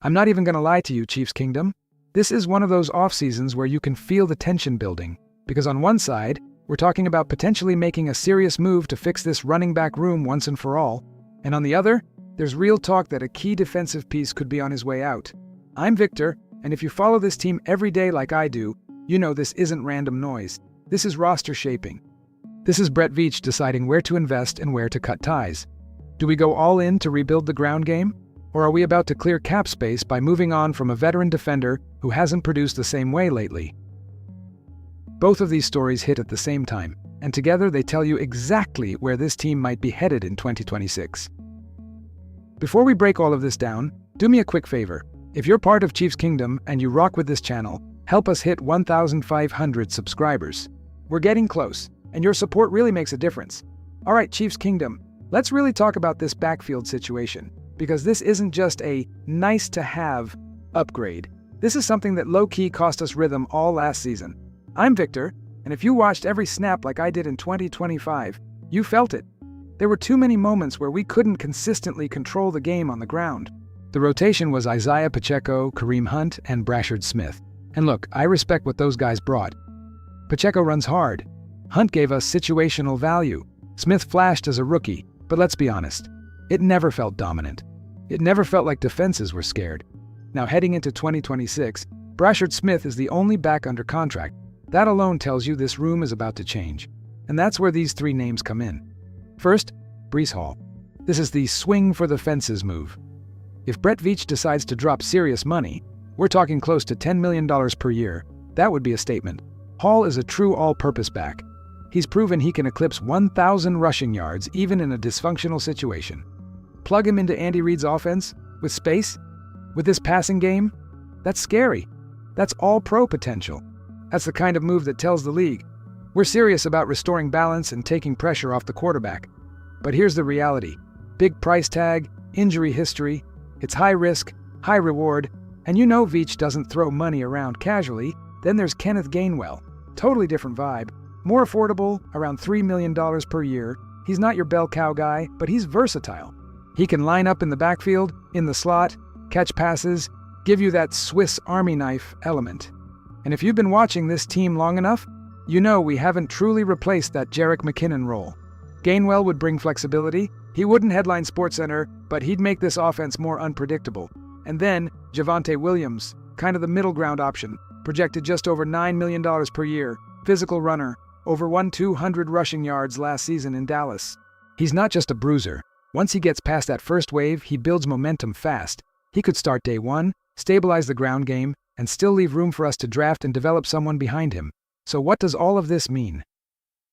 I'm not even going to lie to you, Chiefs Kingdom. This is one of those off seasons where you can feel the tension building, because on one side, we're talking about potentially making a serious move to fix this running back room once and for all, and on the other, there's real talk that a key defensive piece could be on his way out. I'm Victor, and if you follow this team every day like I do, you know this isn't random noise. This is roster shaping. This is Brett Veach deciding where to invest and where to cut ties. Do we go all in to rebuild the ground game? Or are we about to clear cap space by moving on from a veteran defender who hasn't produced the same way lately? Both of these stories hit at the same time, and together they tell you exactly where this team might be headed in 2026. Before we break all of this down, do me a quick favor. If you're part of Chiefs Kingdom and you rock with this channel, help us hit 1,500 subscribers. We're getting close, and your support really makes a difference. All right, Chiefs Kingdom, let's really talk about this backfield situation, because this isn't just a nice-to-have upgrade. This is something that low-key cost us rhythm all last season. I'm Victor, and if you watched every snap like I did in 2025, you felt it. There were too many moments where we couldn't consistently control the game on the ground. The rotation was Isaiah Pacheco, Kareem Hunt, and Brashard Smith. And look, I respect what those guys brought. Pacheco runs hard. Hunt gave us situational value. Smith flashed as a rookie, but let's be honest, it never felt dominant. It never felt like defenses were scared. Now heading into 2026, Brashard Smith is the only back under contract. That alone tells you this room is about to change. And that's where these three names come in. First, Breece Hall. This is the swing for the fences move. If Brett Veach decides to drop serious money, we're talking close to $10 million per year, that would be a statement. Hall is a true all-purpose back. He's proven he can eclipse 1,000 rushing yards even in a dysfunctional situation. Plug him into Andy Reid's offense, with space, with this passing game, that's scary. That's all-pro potential. That's the kind of move that tells the league, we're serious about restoring balance and taking pressure off the quarterback. But here's the reality. Big price tag, injury history, it's high risk, high reward, and you know Veach doesn't throw money around casually. Then there's Kenneth Gainwell. Totally different vibe. More affordable, around $3 million per year. He's not your bell cow guy, but he's versatile. He can line up in the backfield, in the slot, catch passes, give you that Swiss Army knife element. And if you've been watching this team long enough, you know we haven't truly replaced that Jerick McKinnon role. Gainwell would bring flexibility. He wouldn't headline SportsCenter, but he'd make this offense more unpredictable. And then Javonte Williams, kind of the middle ground option, projected just over $9 million per year, physical runner, over 200 rushing yards last season in Dallas. He's not just a bruiser. Once he gets past that first wave, he builds momentum fast. He could start day one, stabilize the ground game, and still leave room for us to draft and develop someone behind him. So what does all of this mean?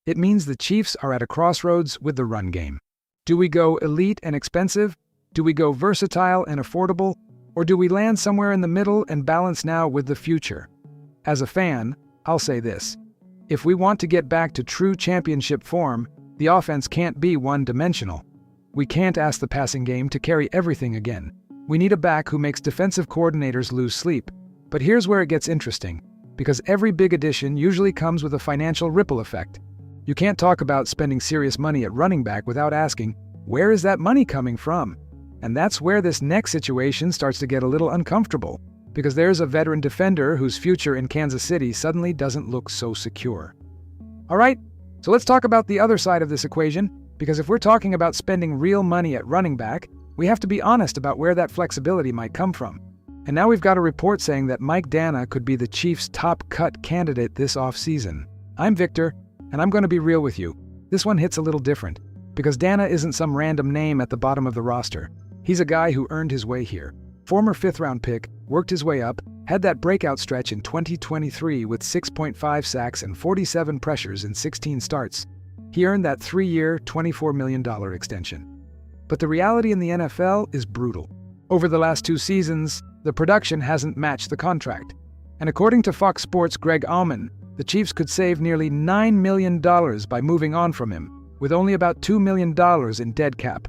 It means the Chiefs are at a crossroads with the run game. Do we go elite and expensive? Do we go versatile and affordable? Or do we land somewhere in the middle and balance now with the future? As a fan, I'll say this. If we want to get back to true championship form, the offense can't be one-dimensional. We can't ask the passing game to carry everything again. We need a back who makes defensive coordinators lose sleep. But here's where it gets interesting, because every big addition usually comes with a financial ripple effect. You can't talk about spending serious money at running back without asking, where is that money coming from? And that's where this next situation starts to get a little uncomfortable, because there's a veteran defender whose future in Kansas City suddenly doesn't look so secure. All right, so let's talk about the other side of this equation, because if we're talking about spending real money at running back, we have to be honest about where that flexibility might come from. And now we've got a report saying that Mike Dana could be the Chiefs' top-cut candidate this offseason. I'm Victor, and I'm going to be real with you. This one hits a little different, because Dana isn't some random name at the bottom of the roster. He's a guy who earned his way here. Former fifth-round pick, worked his way up, had that breakout stretch in 2023 with 6.5 sacks and 47 pressures in 16 starts. He earned that 3-year, $24 million extension. But the reality in the NFL is brutal. Over the last 2 seasons, the production hasn't matched the contract. And according to Fox Sports' Greg Auman, the Chiefs could save nearly $9 million by moving on from him, with only about $2 million in dead cap.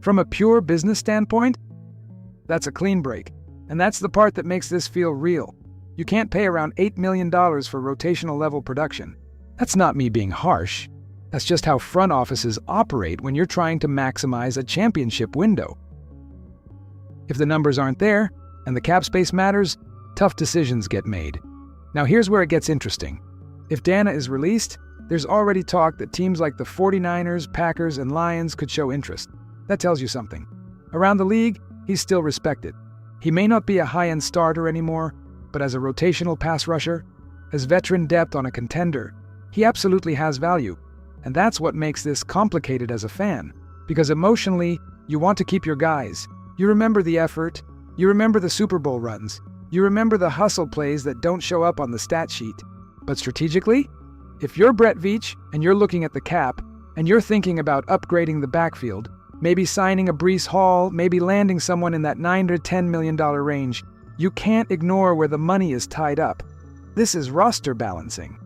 From a pure business standpoint, that's a clean break. And that's the part that makes this feel real. You can't pay around $8 million for rotational level production. That's not me being harsh. That's just how front offices operate when you're trying to maximize a championship window. If the numbers aren't there, and the cap space matters, tough decisions get made. Now here's where it gets interesting. If Dana is released, there's already talk that teams like the 49ers, Packers, and Lions could show interest. That tells you something. Around the league, he's still respected. He may not be a high-end starter anymore, but as a rotational pass rusher, as veteran depth on a contender, he absolutely has value. And that's what makes this complicated as a fan. Because emotionally, you want to keep your guys. You remember the effort, you remember the Super Bowl runs, you remember the hustle plays that don't show up on the stat sheet. But strategically, if you're Brett Veach and you're looking at the cap, and you're thinking about upgrading the backfield, maybe signing a Breece Hall, maybe landing someone in that $9 to $10 million range, you can't ignore where the money is tied up. This is roster balancing.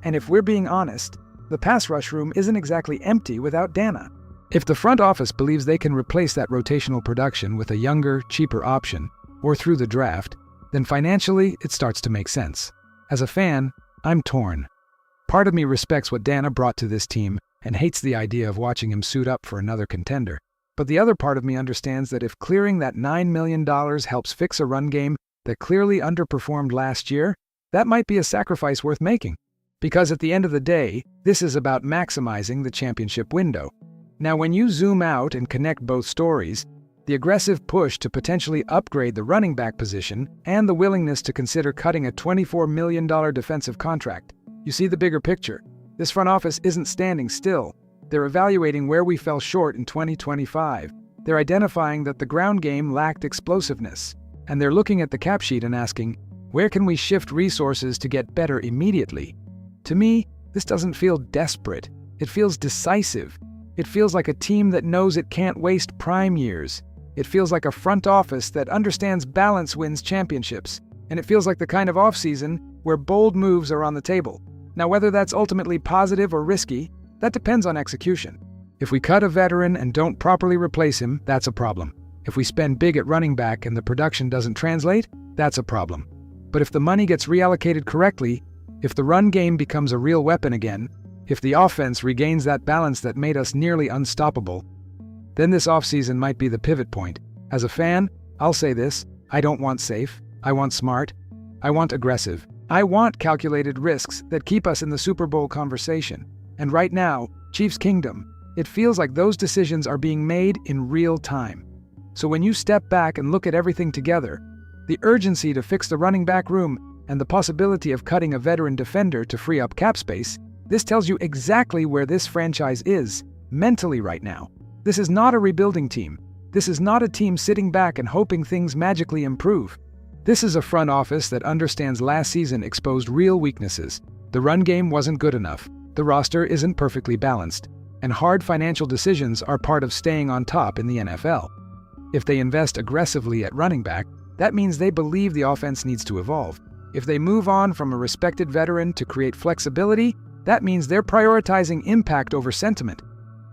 And if we're being honest, the pass rush room isn't exactly empty without Dana. If the front office believes they can replace that rotational production with a younger, cheaper option, or through the draft, then financially it starts to make sense. As a fan, I'm torn. Part of me respects what Dana brought to this team and hates the idea of watching him suit up for another contender. But the other part of me understands that if clearing that $9 million helps fix a run game that clearly underperformed last year, that might be a sacrifice worth making. Because at the end of the day, this is about maximizing the championship window. Now, when you zoom out and connect both stories, the aggressive push to potentially upgrade the running back position and the willingness to consider cutting a $24 million defensive contract, you see the bigger picture. This front office isn't standing still. They're evaluating where we fell short in 2025. They're identifying that the ground game lacked explosiveness. And they're looking at the cap sheet and asking, where can we shift resources to get better immediately? To me, this doesn't feel desperate. It feels decisive. It feels like a team that knows it can't waste prime years. It feels like a front office that understands balance wins championships. And it feels like the kind of offseason where bold moves are on the table. Now, whether that's ultimately positive or risky, that depends on execution. If we cut a veteran and don't properly replace him, that's a problem. If we spend big at running back and the production doesn't translate, that's a problem. But if the money gets reallocated correctly, if the run game becomes a real weapon again, if the offense regains that balance that made us nearly unstoppable, then this offseason might be the pivot point. As a fan, I'll say this: I don't want safe, I want smart, I want aggressive. I want calculated risks that keep us in the Super Bowl conversation. And right now, Chiefs Kingdom, it feels like those decisions are being made in real time. So when you step back and look at everything together, the urgency to fix the running back room and the possibility of cutting a veteran defender to free up cap space, this tells you exactly where this franchise is mentally right now. This is not a rebuilding team. This is not a team sitting back and hoping things magically improve. This is a front office that understands last season exposed real weaknesses. The run game wasn't good enough, the roster isn't perfectly balanced, and hard financial decisions are part of staying on top in the NFL. If they invest aggressively at running back, that means they believe the offense needs to evolve. If they move on from a respected veteran to create flexibility, that means they're prioritizing impact over sentiment.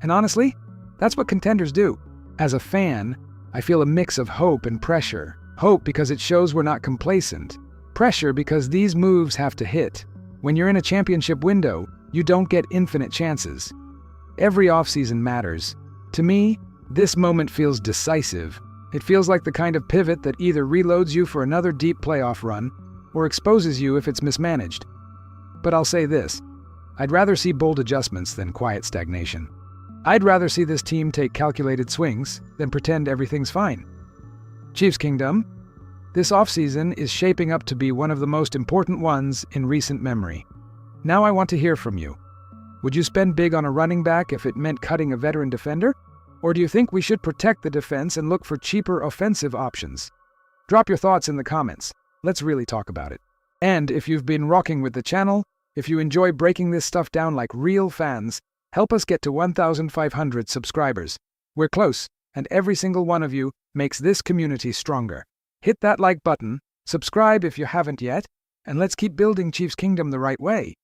And honestly, that's what contenders do. As a fan, I feel a mix of hope and pressure. Hope because it shows we're not complacent. Pressure because these moves have to hit. When you're in a championship window, you don't get infinite chances. Every offseason matters. To me, this moment feels decisive. It feels like the kind of pivot that either reloads you for another deep playoff run or exposes you if it's mismanaged. But I'll say this: I'd rather see bold adjustments than quiet stagnation. I'd rather see this team take calculated swings than pretend everything's fine. Chiefs Kingdom, this offseason is shaping up to be one of the most important ones in recent memory. Now I want to hear from you. Would you spend big on a running back if it meant cutting a veteran defender? Or do you think we should protect the defense and look for cheaper offensive options? Drop your thoughts in the comments. Let's really talk about it. And if you've been rocking with the channel, if you enjoy breaking this stuff down like real fans, help us get to 1,500 subscribers. We're close, and every single one of you makes this community stronger. Hit that like button, subscribe if you haven't yet, and let's keep building Chiefs Kingdom the right way.